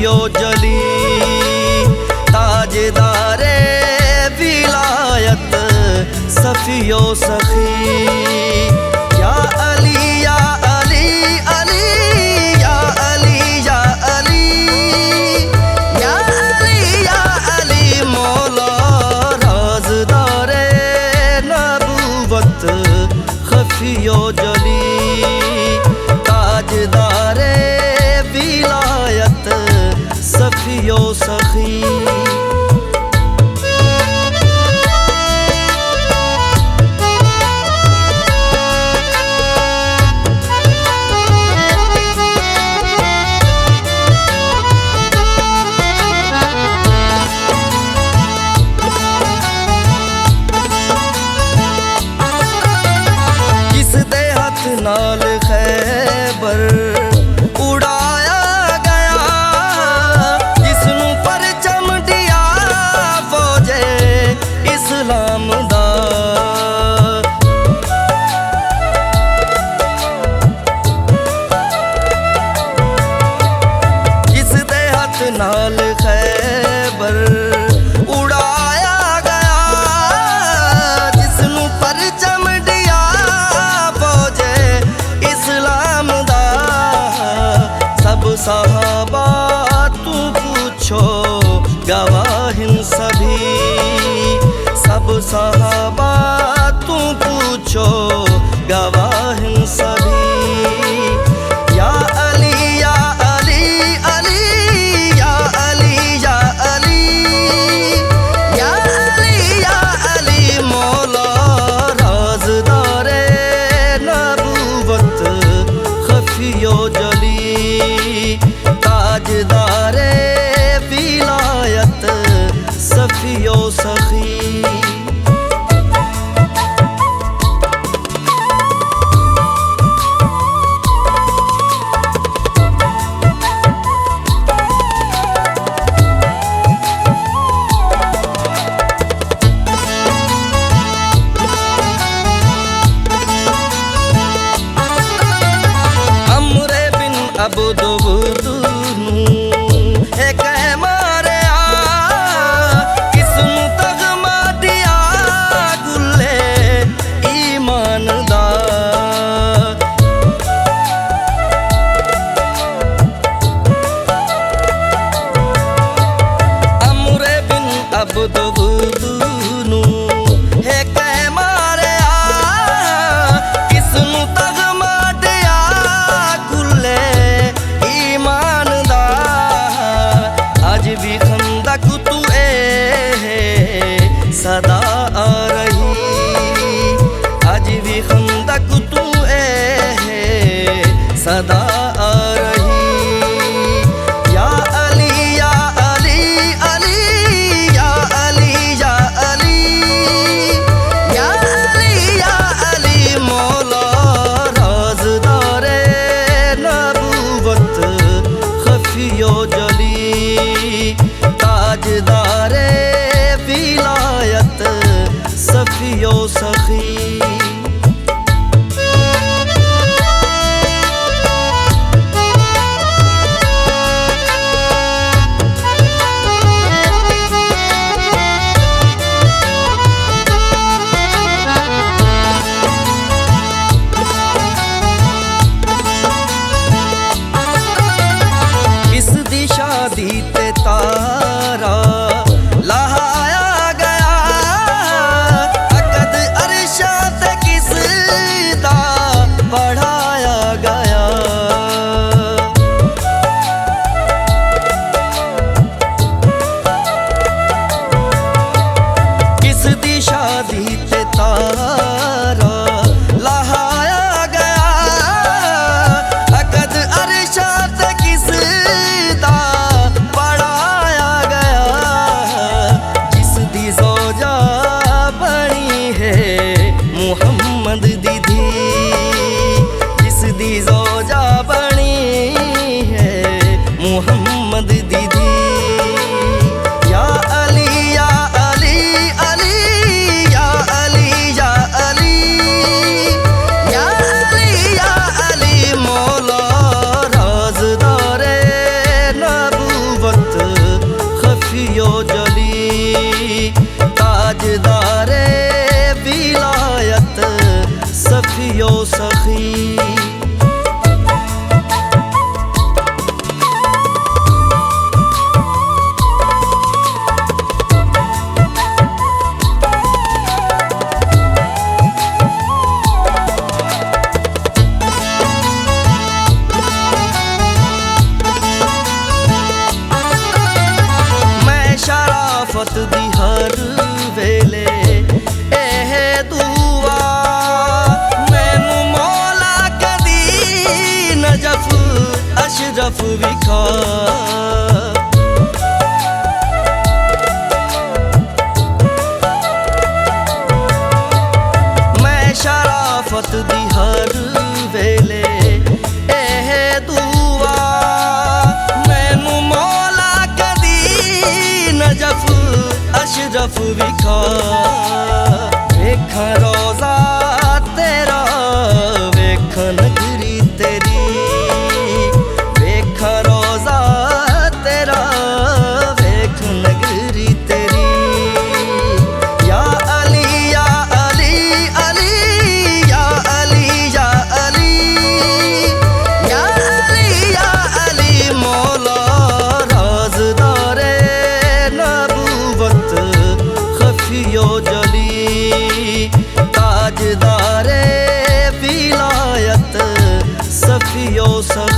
सफियो जली, ताजदारे विलायत सफियो सखी। या अली या अली अली या अली या अली या अली या अली मौला राज़दारे नबूवत खफियो जली, ताजदारे विलायत सफियो सखी। नाल खैबर उड़ाया गया, जिसनू परचम दिया फौजे इस्लाम दा। जिस दे हथ नाल खैबर उड़ाया गया, जिसनू परचम सहाबा तू पूछो गवाहिन सभी, सब सहाबा तू पूछो गवाहिन सभी। या अली या अली अली या अली या अली या अली या अली मौला राज़दारे नबूवत खफियो जली, ताजदारे विलायत सफियो सखी। अमरे बिन अब्दुल अब्दुलू है कह मारे किसनू तगमा दिया गुले ईमान दा। आज भी खंदक तू सदा आ रही, आज भी खंदक तू सदा आ रही। या अली या अली अली या अली या अली या अली या अली मौला राज़दारे नबूवत खफियो जली, ताजदारे विलायत सफियो सखी। शादी ते तारा लहाया गया, अकद अरशा अशरफ विखा। मैं शराफत दी हर वेले एह दुआ, मैनू मौला कदी नजफ अशरफ विखा। वेखा रोज़ा तेरा वेखा नगरी तेरी, वेखा रोज़ा तेरा वेखा नगरी तेरी। या अली या अली अली या अली या अली या अली या अली मौला राज़दारे नबूवत खफियो जली, ताजदारे विलायत सफियो सफी।